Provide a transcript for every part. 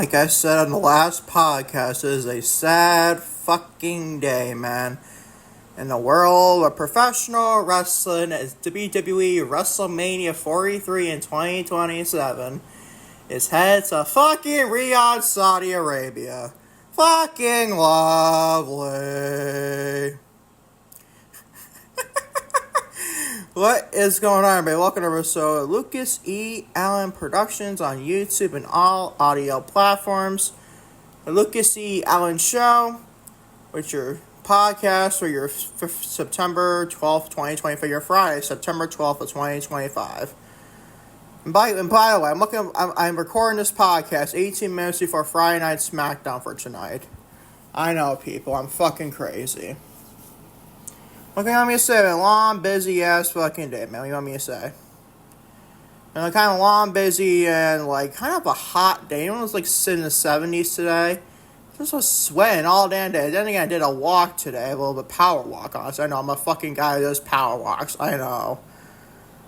Like I said on the last podcast, it is a sad fucking day, man. In the world of professional wrestling, as WWE WrestleMania 43 in 2027 is headed to fucking Riyadh, Saudi Arabia. Fucking lovely. What is going on, everybody? Welcome to Lucas E. Allen Productions on YouTube and all audio platforms. The Lucas E. Allen Show, which your podcast for your September 12th, 2025, your Friday, September 12th of 2025. And by the way, I'm recording this podcast 18 minutes before Friday Night SmackDown for tonight. I know, people, I'm fucking crazy. What do you want me to say? A long, busy-ass fucking day, man. What do you want me to say? And kind of long, busy, and kind of a hot day. It was sitting in the 70s today. Just was sweating all damn day. Then again, I did a walk today, a little bit power walk, honestly. I know, I'm a fucking guy who does power walks. I know.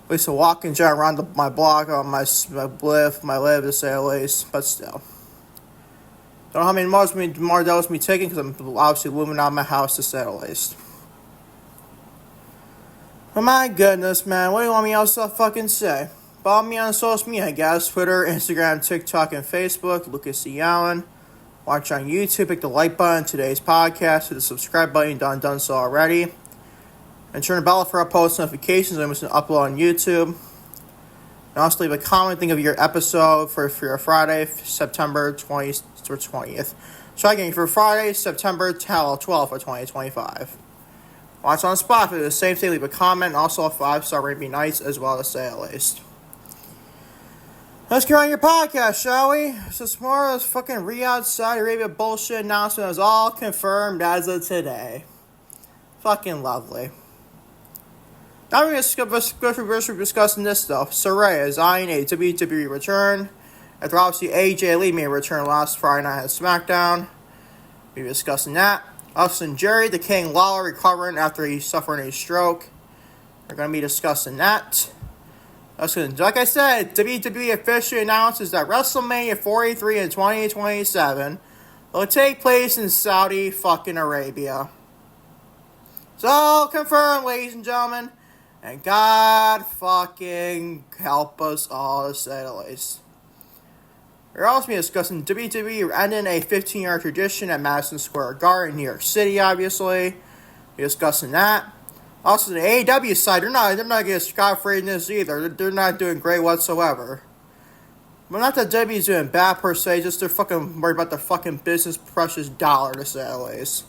I used to walk and jog around my block on my live, to say the least. But still. Don't know how many more doses me taking, because I'm obviously moving out of my house, to say the least. Oh my goodness, man. What do you want me else to fucking say? Follow me on social media, I guess. Twitter, Instagram, TikTok, and Facebook. Lucas E. Allen. Watch on YouTube. Click the like button. Today's podcast. Hit the subscribe button. Done so already. And turn the bell for our post notifications. I'm going to upload on YouTube. And also leave a comment. Think of your episode for your Friday, September 20th or 20th. So again, for Friday, September 12th of 2025. Watch on Spotify, the same thing, leave a comment, and also a 5-star rating would be nice, as well as say at least. Let's get on your podcast, shall we? This more of this fucking Riyadh, Saudi Arabia bullshit announcement is all confirmed as of today. Fucking lovely. Now we're going to be discussing this though. Saraya is eyeing a WWE return. After obviously AJ Lee made a return last Friday night at SmackDown. We'll be discussing that. Us and Jerry, the King Lawler, recovering after he suffered a stroke. We're going to be discussing that. Like I said, WWE officially announces that WrestleMania 43 in 2027 will take place in Saudi fucking Arabia. It's all confirmed, ladies and gentlemen. And God fucking help us all, to say the least. We're also be discussing WWE ending a 15-year tradition at Madison Square Garden, New York City, obviously. We're discussing that. Also, the AEW side, they're not getting scot-free in this either. They're not doing great whatsoever. But not that WWE's doing bad per se, just they're fucking worried about their fucking business precious dollar, to say the least.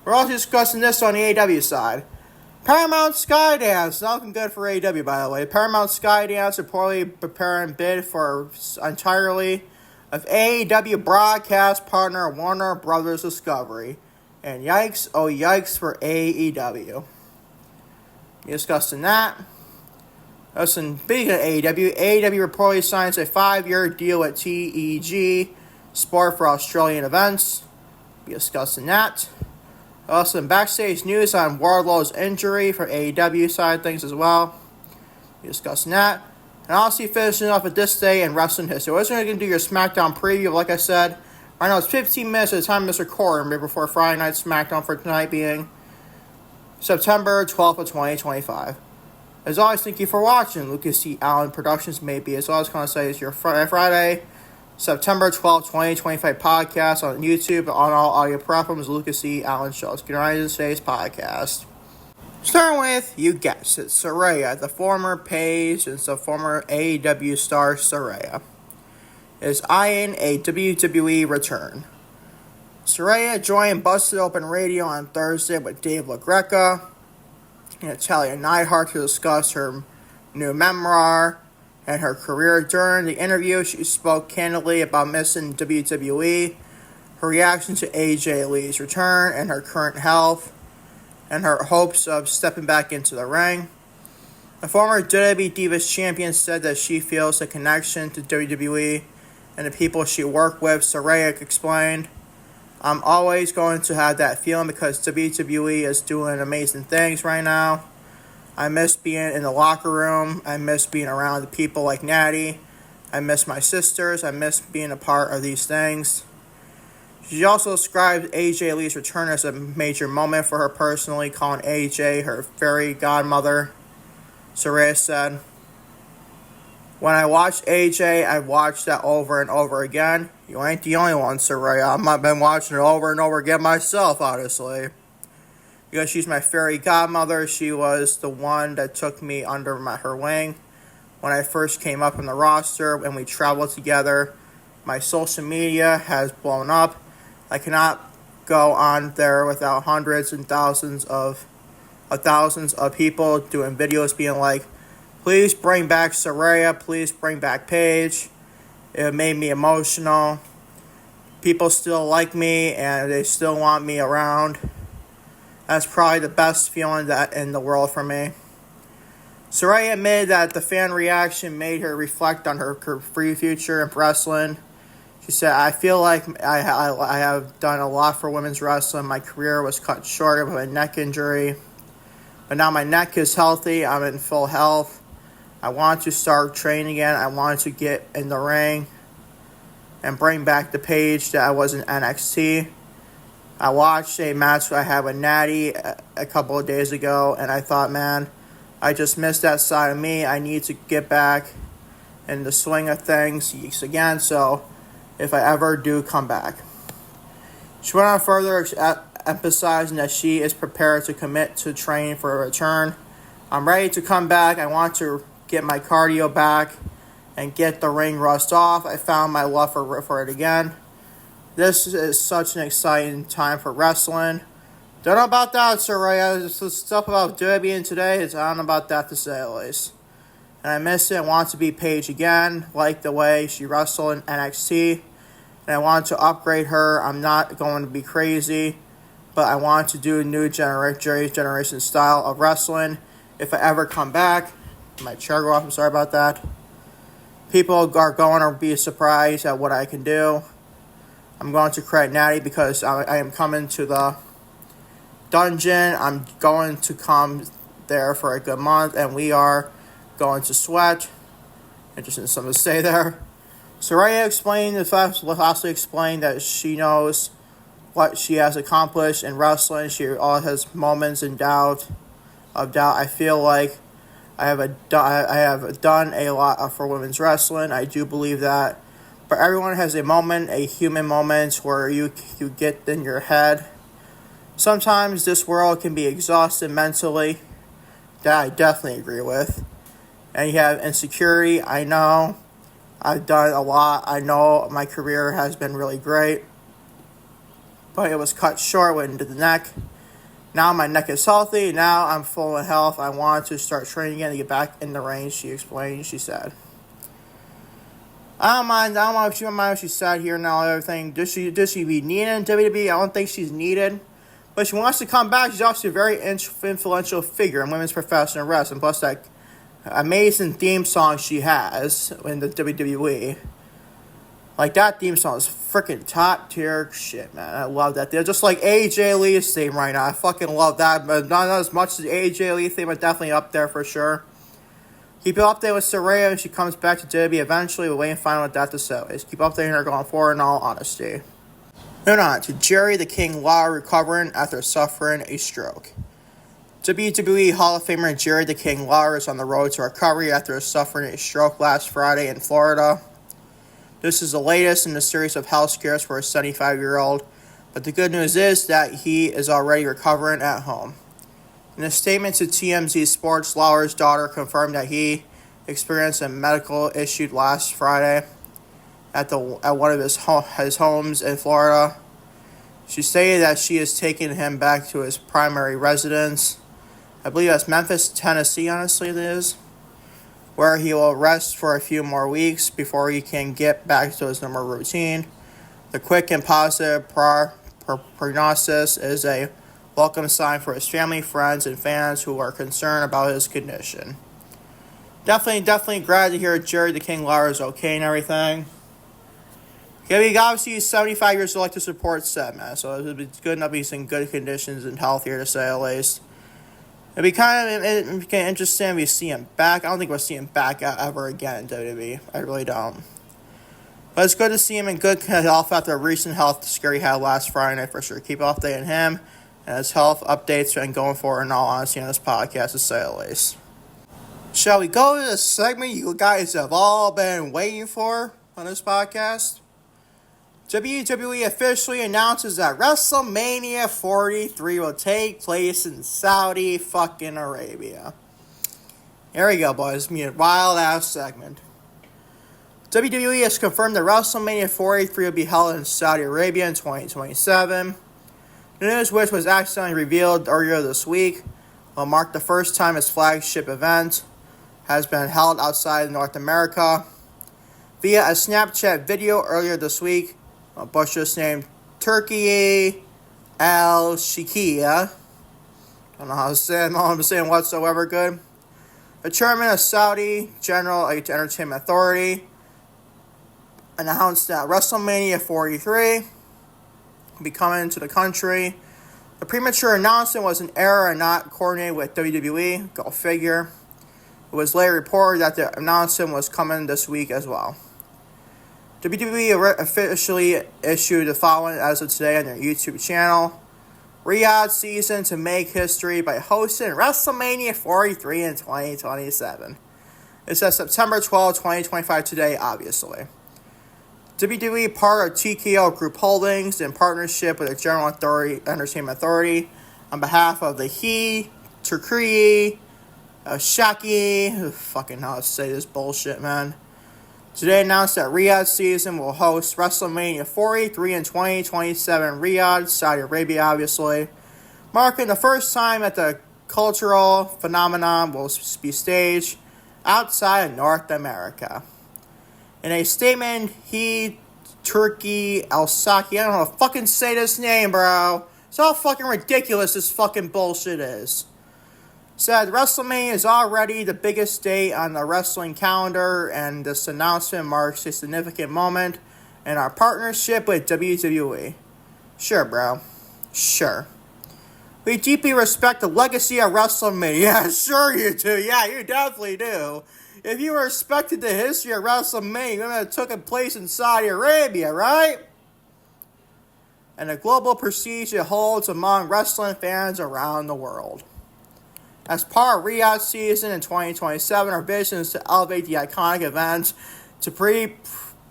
We're also discussing this on the AEW side. Paramount Skydance, not looking good for AEW, by the way. Paramount Skydance reportedly preparing bid for entirely of AEW broadcast partner Warner Brothers Discovery. And yikes, oh yikes for AEW. Discussing that. Speaking of AEW reportedly signs a 5-year deal with TEG Sport for Australian events. Be discussing that. Also, in Backstage news on Wardlow's injury for AEW side of things as well. We're discussing that. And also finishing off with this day in wrestling history. We're going to do your SmackDown preview, like I said. Right now it's 15 minutes at the time of this recording before Friday Night SmackDown for tonight being September 12th of 2025. As always, thank you for watching. Lucas E. Allen Productions may be, as always, going to say, is your Friday, September 12th, 2025 podcast on YouTube and on all audio platforms. Lucas E. Allen Show. Let's get right into today's podcast. Starting with, you guessed it, Saraya, the former Paige and the former AEW star Saraya, is eyeing a WWE return. Saraya joined Busted Open Radio on Thursday with Dave LaGreca and Natalia Neidhart to discuss her new memoir and her career. During the interview, she spoke candidly about missing WWE, her reaction to AJ Lee's return, and her current health, and her hopes of stepping back into the ring. The former WWE Divas champion said that she feels a connection to WWE and the people she worked with. Saraya explained, "I'm always going to have that feeling because WWE is doing amazing things right now. I miss being in the locker room. I miss being around the people like Natty. I miss my sisters. I miss being a part of these things. She also described AJ Lee's return as a major moment for her personally, calling AJ her fairy godmother. Saraya said, "When I watched AJ, I watched that over and over again. You ain't the only one, Saraya. I've been watching it over and over again myself, honestly. Because she's my fairy godmother. She was the one that took me under her wing when I first came up on the roster and we traveled together. My social media has blown up. I cannot go on there without hundreds and thousands of people doing videos being like, please bring back Saraya, please bring back Paige. It made me emotional. People still like me and they still want me around. That's probably the best feeling that in the world for me." Saraya admitted that the fan reaction made her reflect on her free future in wrestling. She said, "I feel like I have done a lot for women's wrestling. My career was cut short of a neck injury. But now my neck is healthy. I'm in full health. I want to start training again. I want to get in the ring and bring back the Paige that I was in NXT. I watched a match I had with Natty a couple of days ago, and I thought, man, I just missed that side of me. I need to get back in the swing of things again, so if I ever do come back." She went on further, emphasizing that she is prepared to commit to training for a return. "I'm ready to come back. I want to get my cardio back and get the ring rust off. I found my love for it again. This is such an exciting time for wrestling." Don't know about that, Saraya. This stuff about WWE today, I don't know about that to say at least. "And I miss it. I want to be Paige again, like the way she wrestled in NXT. And I want to upgrade her. I'm not going to be crazy, but I want to do a new generation style of wrestling. If I ever come back," my chair go off, I'm sorry about that. "People are going to be surprised at what I can do. I'm going to credit Natty because I am coming to the dungeon. I'm going to come there for a good month, and we are going to sweat." Interesting something to say there. Saraya lastly explained that she knows what she has accomplished in wrestling. She all has moments of doubt. "I feel like I have done a lot for women's wrestling. I do believe that. But everyone has a human moment where you get in your head. Sometimes this world can be exhausted mentally." That I definitely agree with. "And you have insecurity. I know. I've done a lot. I know my career has been really great. But it was cut short with the neck. Now my neck is healthy. Now I'm full of health. I want to start training again to get back in the ring," she explained. She said, I don't mind what she said here and all everything. Does she be needed in WWE? I don't think she's needed. But she wants to come back. She's obviously a very influential figure in women's professional wrestling. Plus that amazing theme song she has in the WWE. Like, that theme song is freaking top tier shit, man. I love that. They're just like AJ Lee's theme right now. I fucking love that. But not as much as the AJ Lee theme, but definitely up there for sure. Keep it up there with Saraya when she comes back to WWE eventually. We'll wait and find out what that to say is. Keep updating her going forward in all honesty. Moving on to Jerry the King Lawler recovering after suffering a stroke. WWE Hall of Famer Jerry the King Lawler is on the road to recovery after suffering a stroke last Friday in Florida. This is the latest in the series of health scares for a 75-year-old, but the good news is that he is already recovering at home. In a statement to TMZ Sports, Lawler's daughter confirmed that he experienced a medical issue last Friday at one of his homes in Florida. She stated that she is taking him back to his primary residence. I believe that's Memphis, Tennessee, honestly it is, where he will rest for a few more weeks before he can get back to his normal routine. The quick and positive prognosis is a welcome sign for his family, friends, and fans who are concerned about his condition. Definitely glad to hear Jerry the King Lawler is okay and everything. Obviously, he's 75 years old, like to support Seth, man. So it's good enough he's in good conditions and healthier, to say at least. It'd be kind of interesting if we see him back. I don't think we'll see him back ever again in WWE. I really don't. But it's good to see him in good health after a recent health scare he had last Friday night for sure. Keep updating him and his health updates and going forward in all honesty on this podcast, to say the least. Shall we go to the segment you guys have all been waiting for on this podcast? WWE officially announces that WrestleMania 43 will take place in Saudi fucking Arabia. Here we go, boys. It's a wild ass segment. WWE has confirmed that WrestleMania 43 will be held in Saudi Arabia in 2027. The news, which was accidentally revealed earlier this week, will mark the first time its flagship event has been held outside North America. Via a Snapchat video earlier this week, a butcher's named Turkey Al Shikia. I don't know how to say it. I'm saying whatsoever good. The chairman of Saudi General Entertainment Authority announced that WrestleMania 43 will be coming to the country. The premature announcement was an error and not coordinated with WWE. Go figure. It was later reported that the announcement was coming this week as well. WWE officially issued the following as of today on their YouTube channel. Riyadh season to make history by hosting WrestleMania 43 in 2027. It says September 12, 2025 today, obviously. WWE, part of TKO Group Holdings, in partnership with the General Entertainment Authority, on behalf of the Turkey, Shaki, fucking how to say this bullshit, man. Today announced that Riyadh season will host WrestleMania 43 in 2027, Riyadh, Saudi Arabia, obviously, marking the first time that the cultural phenomenon will be staged outside of North America. In a statement, Turkey Al-Saki, I don't know how to fucking say this name, bro. It's how fucking ridiculous this fucking bullshit is. Said WrestleMania is already the biggest date on the wrestling calendar, and this announcement marks a significant moment in our partnership with WWE. Sure, bro. Sure. We deeply respect the legacy of WrestleMania. Yeah, sure you do. Yeah, you definitely do. If you respected the history of WrestleMania, you would have took place in Saudi Arabia, right? And the global prestige it holds among wrestling fans around the world. As part of Riyadh season in 2027, our vision is to elevate the iconic event to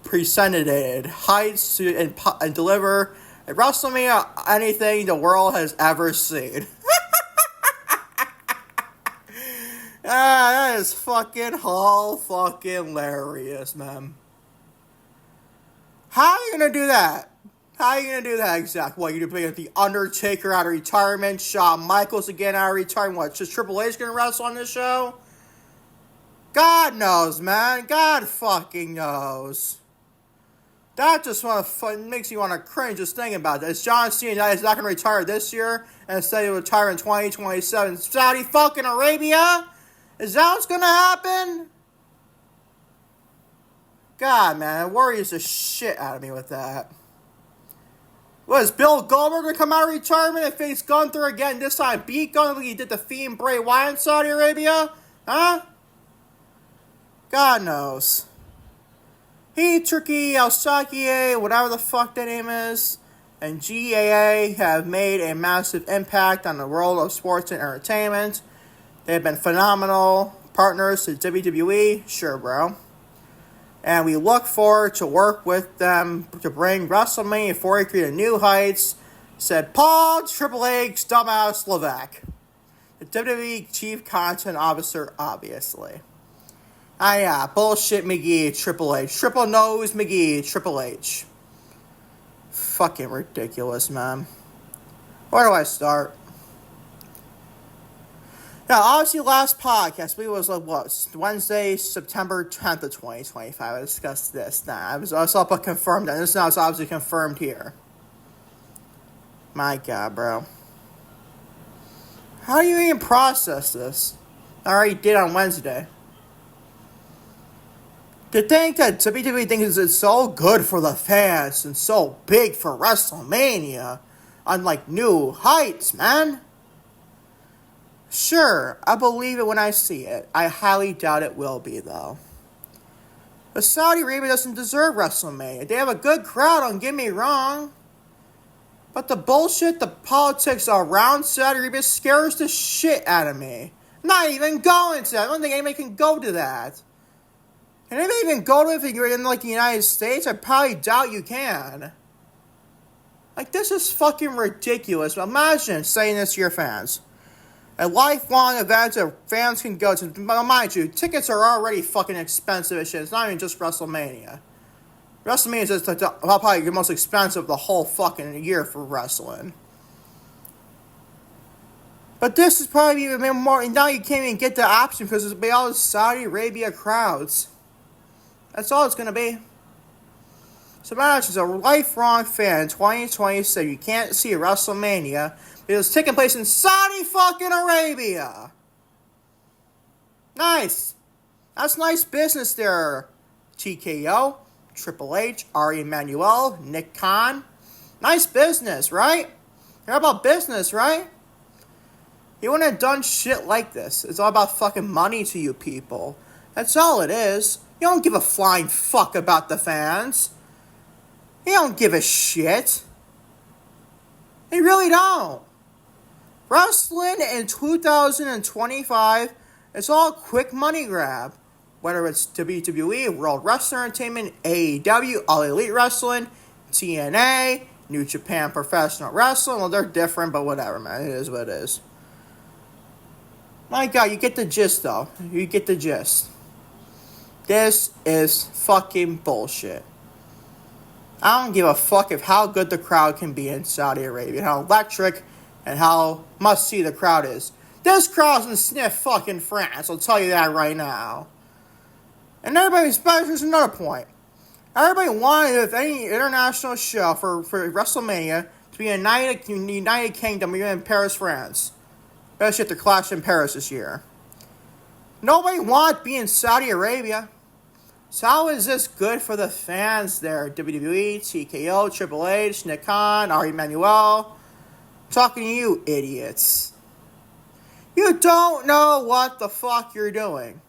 unprecedented heights and deliver a WrestleMania anything the world has ever seen. That is fucking hilarious, man. How are you gonna do that? How are you gonna do that exactly? What, you gonna bring The Undertaker out of retirement, Shawn Michaels again out of retirement? What, just Triple H gonna wrestle on this show? God knows, man. God fucking knows. That just makes you want to cringe just thinking about that. Is John Cena is not gonna retire this year and instead he'll retire in 2027? Saudi fucking Arabia? Is that what's gonna happen? God, man, it worries the shit out of me with that. What, is Bill Goldberg gonna come out of retirement and face Gunther again? This time beat Gunther like he did the Fiend Bray Wyatt in Saudi Arabia? Huh? God knows. Turkey Al-Saki, whatever the fuck that name is, and GAA have made a massive impact on the world of sports and entertainment. They have been phenomenal partners to WWE, sure, bro. And we look forward to work with them to bring WrestleMania 43 to new heights, said Paul Triple H dumbass Levesque, the WWE Chief Content Officer, obviously. Yeah, bullshit McGee, Triple H. Triple Nose McGee, Triple H. Fucking ridiculous, man. Where do I start? Now, obviously, last podcast, we was like, what, Wednesday, September 10th of 2025. I discussed this. I was up and confirmed, and this now is obviously confirmed here. My God, bro. How do you even process this? I already did on Wednesday. To think that WWE thinks it's so good for the fans and so big for WrestleMania on, like, new heights, man. Sure, I believe it when I see it. I highly doubt it will be, though. But Saudi Arabia doesn't deserve WrestleMania. They have a good crowd, don't get me wrong. But the bullshit, the politics around Saudi Arabia scares the shit out of me. I'm not even going to that. I don't think anybody can go to that. Can anybody even go to it if you're in, like, the United States? I probably doubt you can. Like, this is fucking ridiculous. Imagine saying this to your fans. A lifelong event that fans can go to. Mind you, tickets are already fucking expensive as shit. It's not even just WrestleMania. WrestleMania is just probably the most expensive of the whole fucking year for wrestling. But this is probably even more. And now you can't even get the option because it'll be all the Saudi Arabia crowds. That's all it's going to be. So imagine, as a lifelong fan in 2020 said you can't see WrestleMania because it's taking place in Saudi fucking Arabia. Nice. That's nice business there. TKO, Triple H, Ari Emanuel, Nick Khan. Nice business, right? You're about business, right? You wouldn't have done shit like this. It's all about fucking money to you people. That's all it is. You don't give a flying fuck about the fans. You don't give a shit. You really don't. Wrestling in 2025, it's all a quick money grab. Whether it's WWE, World Wrestling Entertainment, AEW, All Elite Wrestling, TNA, New Japan Professional Wrestling. Well, they're different, but whatever, man. It is what it is. My God, you get the gist, though. You get the gist. This is fucking bullshit. I don't give a fuck if how good the crowd can be in Saudi Arabia, how electric and how must-see the crowd is. This crowd doesn't sniff fucking France, I'll tell you that right now. And everybody, especially, there's another point. Everybody wanted, if any international show for WrestleMania, to be in the United Kingdom, even in Paris, France. Especially if they're clashing in Paris this year. Nobody wanted to be in Saudi Arabia. So how is this good for the fans there? WWE, TKO, Triple H, Nick Khan, Ari Emanuel. Talking to you, idiots. You don't know what the fuck you're doing.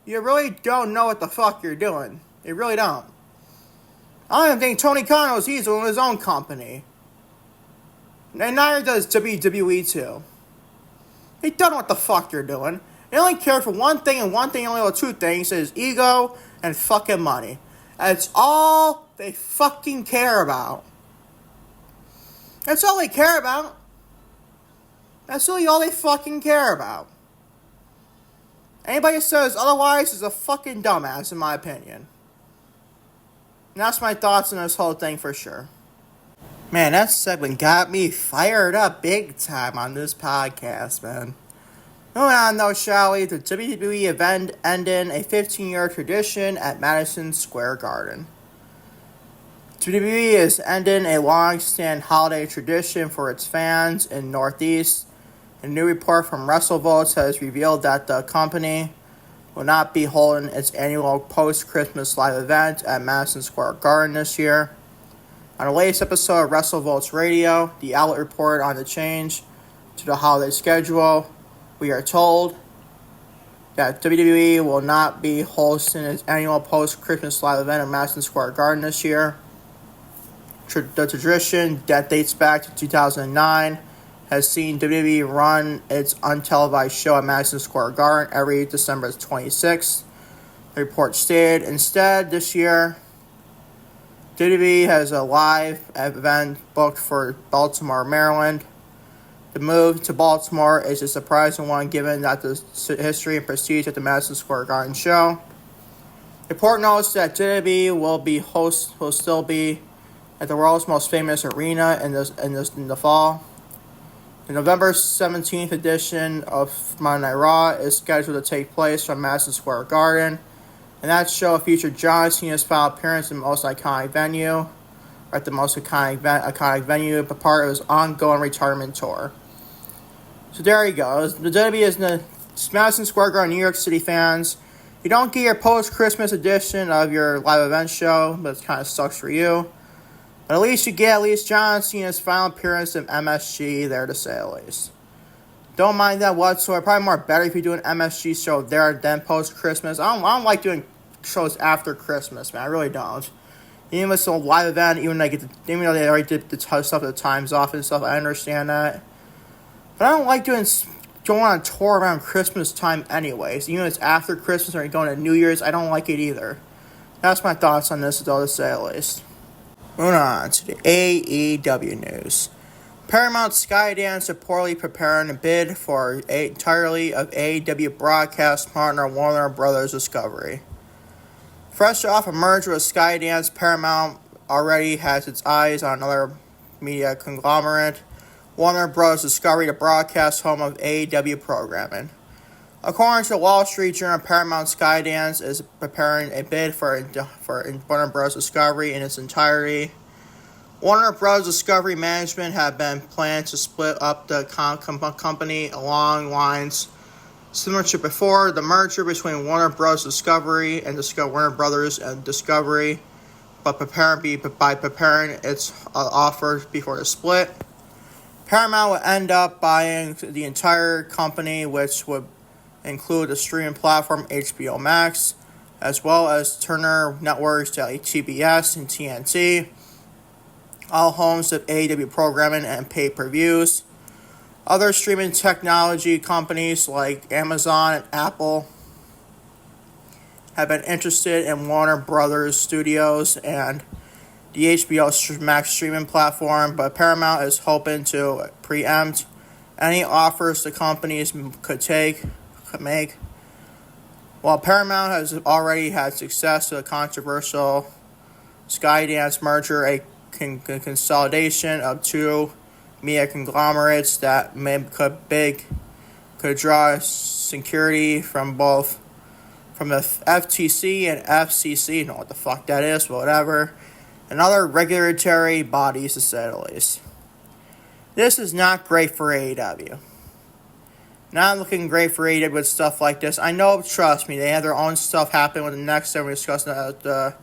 You really don't know what the fuck you're doing. You really don't. I don't even think Tony Khan knows he's doing his own company. And neither does WWE too. They don't know what the fuck you're doing. They only care for one thing and one thing only, or two things, is ego and fucking money. That's all they fucking care about. That's all they care about. That's really all they fucking care about. Anybody who says otherwise is a fucking dumbass, in my opinion. And that's my thoughts on this whole thing for sure. Man, that segment got me fired up big time on this podcast, man. Moving on, though, shall we? The WWE event ended a 15-year tradition at Madison Square Garden. WWE is ending a long-standing holiday tradition for its fans in Northeast. A new report from WrestleVotes has revealed that the company will not be holding its annual post-Christmas live event at Madison Square Garden this year. On the latest episode of WrestleVotes Radio, the outlet reported on the change to the holiday schedule. We are told that WWE will not be hosting its annual post-Christmas live event at Madison Square Garden this year. The tradition that dates back to 2009 has seen WWE run its untelevised show at Madison Square Garden every December 26th. The report stated, instead, this year, WWE has a live event booked for Baltimore, Maryland. The move to Baltimore is a surprising one given that the history and prestige at the Madison Square Garden show. The report notes that WWE will still be at the world's most famous arena in the fall. The November 17th edition of Monday Night Raw is scheduled to take place from Madison Square Garden, and that show featured John Cena's final appearance in the most iconic venue, at the most iconic venue, but part of his ongoing retirement tour. So there you go. The WWE is in the Madison Square Garden, New York City fans. You don't get your post-Christmas edition of your live event show, but it kind of sucks for you. But at least you get John Cena's final appearance in MSG there, to say the least. Don't mind that whatsoever. Probably more better if you do an MSG show there than post Christmas. I don't like doing shows after Christmas, man. I really don't. Even if it's a live event, even though they already did the stuff, the times off and stuff, I understand that. But I don't like going on a tour around Christmas time anyways. Even if it's after Christmas or going to New Year's, I don't like it either. That's my thoughts on this, though, to say at least. Moving on to the AEW news. Paramount Skydance reportedly preparing a bid for entirely of AEW broadcast partner Warner Brothers Discovery. Fresh off a merger with Skydance, Paramount already has its eyes on another media conglomerate, Warner Bros. Discovery, the broadcast home of AEW programming. According to the Wall Street Journal, Paramount Skydance is preparing a bid for Warner Bros. Discovery in its entirety. Warner Bros. Discovery management have been planning to split up the company along lines similar to before the merger between Warner Bros. Discovery and Warner Brothers and Discovery, but preparing its offer before the split. Paramount would end up buying the entire company, which would include the streaming platform HBO Max, as well as Turner Networks, TBS, and TNT, all homes of AEW programming and pay-per-views. Other streaming technology companies like Amazon and Apple have been interested in Warner Brothers Studios and the HBO Max streaming platform, but Paramount is hoping to preempt any offers the companies could make. While Paramount has already had success with a controversial Skydance merger, a consolidation of two media conglomerates that could draw security from the FTC and FCC, know what the fuck that is, but whatever, and other regulatory bodies, to say the least. This is not great for AEW. Not looking great for AEW with stuff like this. I know, trust me, they have their own stuff happen with the next time we discuss the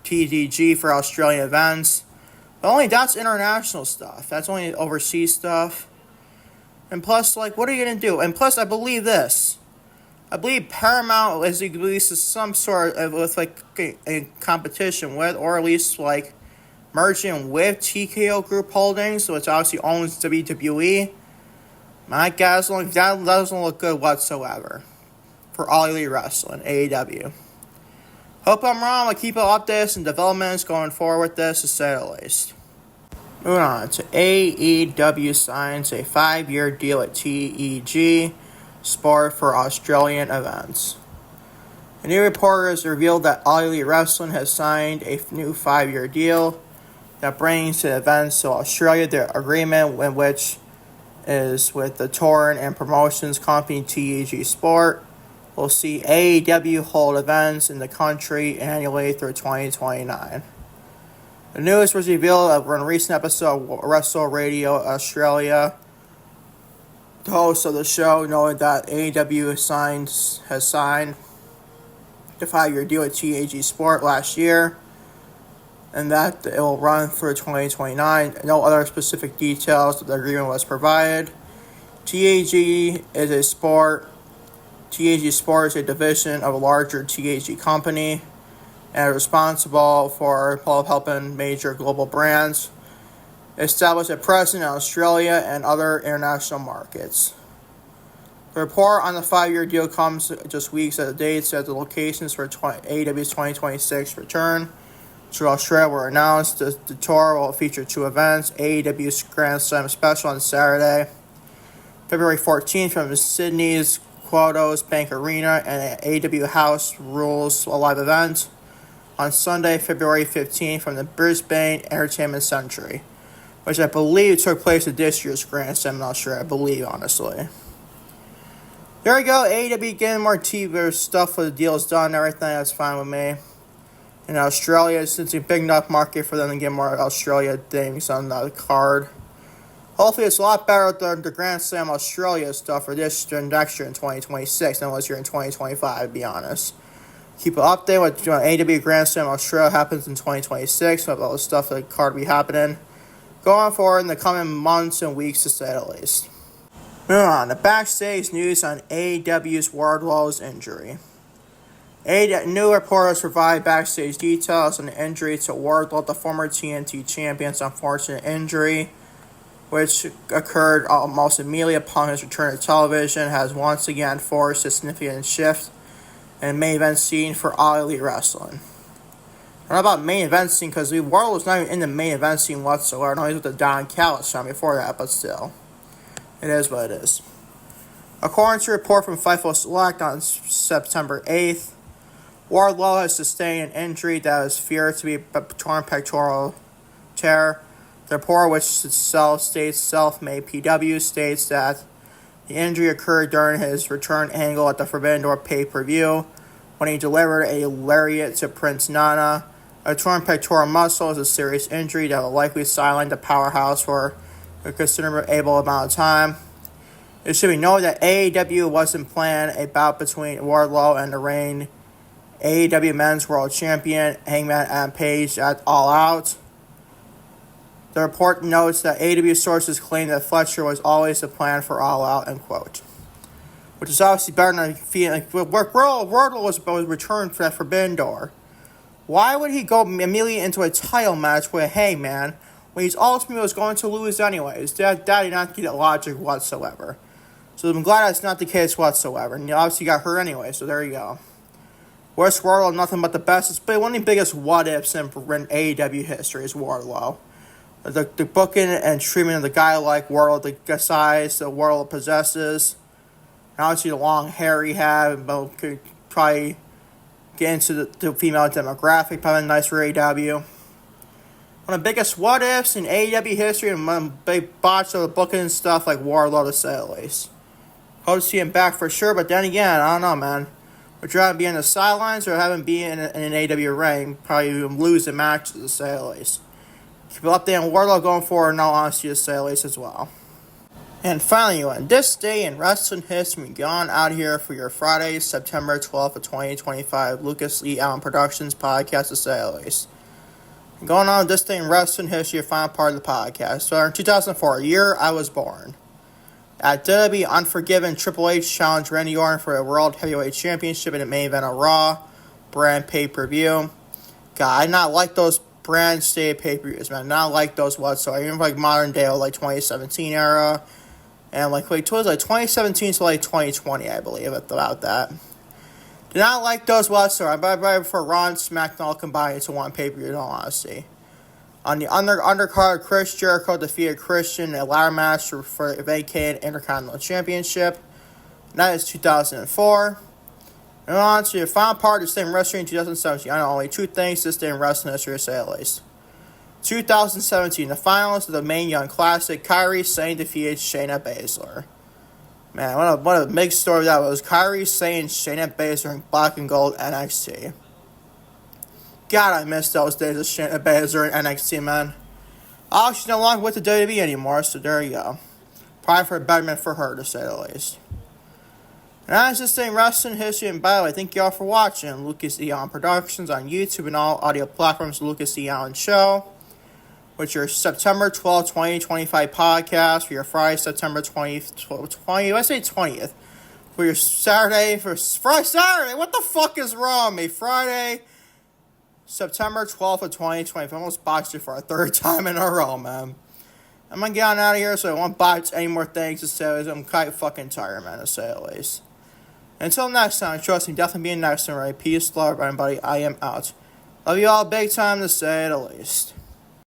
TDG for Australian events. But that's international stuff. That's only overseas stuff. And plus, what are you going to do? And plus, I believe this. I believe Paramount is at least some sort of a competition with, or at least merging with TKO Group Holdings, which obviously owns WWE. My guys, that doesn't look good whatsoever for All Elite Wrestling, AEW. Hope I'm wrong. I'll keep up updates and developments going forward with this, to say the least. Moving on to AEW signs a 5-year deal at TEG Sport for Australian events. A new report has revealed that All Elite Wrestling has signed a new 5-year deal that brings the events to Australia. The agreement, in which is with the touring and promotions company TEG Sport, will see AEW hold events in the country annually through 2029. The news was revealed on a recent episode of Wrestle Radio Australia. The host of the show noted that AEW has signed the 5-year deal with TEG Sport last year, and that it will run through 2029. No other specific details of the agreement was provided. TEG Sport is a division of a larger TEG company and is responsible for helping major global brands establish a presence in Australia and other international markets. The report on the 5-year deal comes just weeks at the dates that the locations for AEW's 2026 return to Australia were announced. The tour will feature 2 events: AEW's Grand Slam Special on Saturday, February 14th from Sydney's Qudos Bank Arena, and an AEW House Rules live event on Sunday, February 15th from the Brisbane Entertainment Centre, which I believe took place at this year's Grand Slam. I'm not sure. I believe, honestly. There we go. AEW getting more TV stuff for the deals done and everything. That's fine with me. In Australia, since it's a big enough market for them to get more Australia things on the card. Hopefully, it's a lot better than the Grand Slam Australia stuff for this next year in 2026 than it was here in 2025, to be honest. Keep it updated with AEW Grand Slam Australia happens in 2026. With all the stuff that card will be happening going forward in the coming months and weeks, to say the least. Moving on, the backstage news on AEW's Wardlow's injury. New reporters provide backstage details on the injury to Wardlow, the former TNT champion's unfortunate injury, which occurred almost immediately upon his return to television, has once again forced a significant shift in the main event scene for All Elite Wrestling. Not about main event scene, because Wardlow was not even in the main event scene whatsoever. No, he was with the Don Callis show before that, but still. It is what it is. According to a report from Fightful Select on September 8th, Wardlow has sustained an injury that is feared to be a torn pectoral tear. The report, which itself states self-made PW, states that the injury occurred during his return angle at the Forbidden Door pay-per-view when he delivered a lariat to Prince Nana. A torn pectoral muscle is a serious injury that will likely sideline the powerhouse for a considerable amount of time. It should be noted that AEW wasn't planning a bout between Wardlow and the reigning AEW Men's World Champion Hangman Adam Page at All Out. The report notes that AEW sources claim that Fletcher was always the plan for All Out, end quote. Which is obviously better than feeling like Wardlow was returned for that Forbidden Door. Why would he go immediately into a title match with Hangman when he's ultimately was going to lose anyways? That did not get logic whatsoever. So I'm glad that's not the case whatsoever. And he obviously got hurt anyway, so there you go. Where's Wardlow? Nothing but the best. It's been one of the biggest what-ifs in AEW history is Wardlow. The booking and treatment of the guy like Wardlow, the size that Wardlow possesses, and obviously the long hair he had, but could probably get into the female demographic, probably nice for AEW. One of the biggest what-ifs in AEW history, and one of the big botch of the booking and stuff like Wardlow, to say the least. Hope to see him back for sure, but then again, I don't know, man. Would you rather be in the sidelines or have him be in an AEW ring? Probably lose the matches, to say the least. Keep it up there, and Wardlow going forward, in all honesty, to say the least as well. And finally, on this day in wrestling history, we go on out here for your Friday, September 12th of 2025, Lucas Lee Allen Productions podcast, to say the least. Going on this day in wrestling history, your final part of the podcast. So in 2004, year I was born. At WWE Unforgiven, Triple H challenged Randy Orton for a World Heavyweight Championship in the main event of Raw brand pay-per-view. God, I not like those brand state pay-per-views, man. Not like those whatsoever. Even like modern day, like 2017 era. And like it was like 2017 to like 2020, I believe, about that. Did not like those whatsoever. I prefer Raw and SmackDown all combined into one pay-per-view, in all honesty. On the undercard, Chris Jericho defeated Christian in a ladder match for a vacated Intercontinental Championship. And that is 2004. And on to the final part of the same wrestling in 2017. I know only two things this day in wrestling history, to say the least. 2017, the finals of the Mae Young Classic, Kairi Sane defeated Shayna Baszler. Man, what a big story that was. Kairi Sane, Shayna Baszler in Black and Gold NXT. God, I miss those days of Shayna Baszler in NXT, man. Oh, she's no longer with the WWE anymore, so there you go. Probably for a betterment for her, to say the least. And that's just saying wrestling history, and by the way, thank you all for watching Lucas E. Allen Productions on YouTube and all audio platforms, Lucas E. Allen Show, which your September 12th, 2025 podcast for your Friday, September 20th, for your Saturday, Saturday, what the fuck is wrong with me? Friday, September 12th of 2025. I almost botched it for a third time in a row, man. I'm gonna get on out of here so I won't botch any more things to say. I'm quite fucking tired, man, to say the least. Until next time, trust me, definitely be next time, right? Peace, love, everybody. I am out. Love you all big time, to say the least.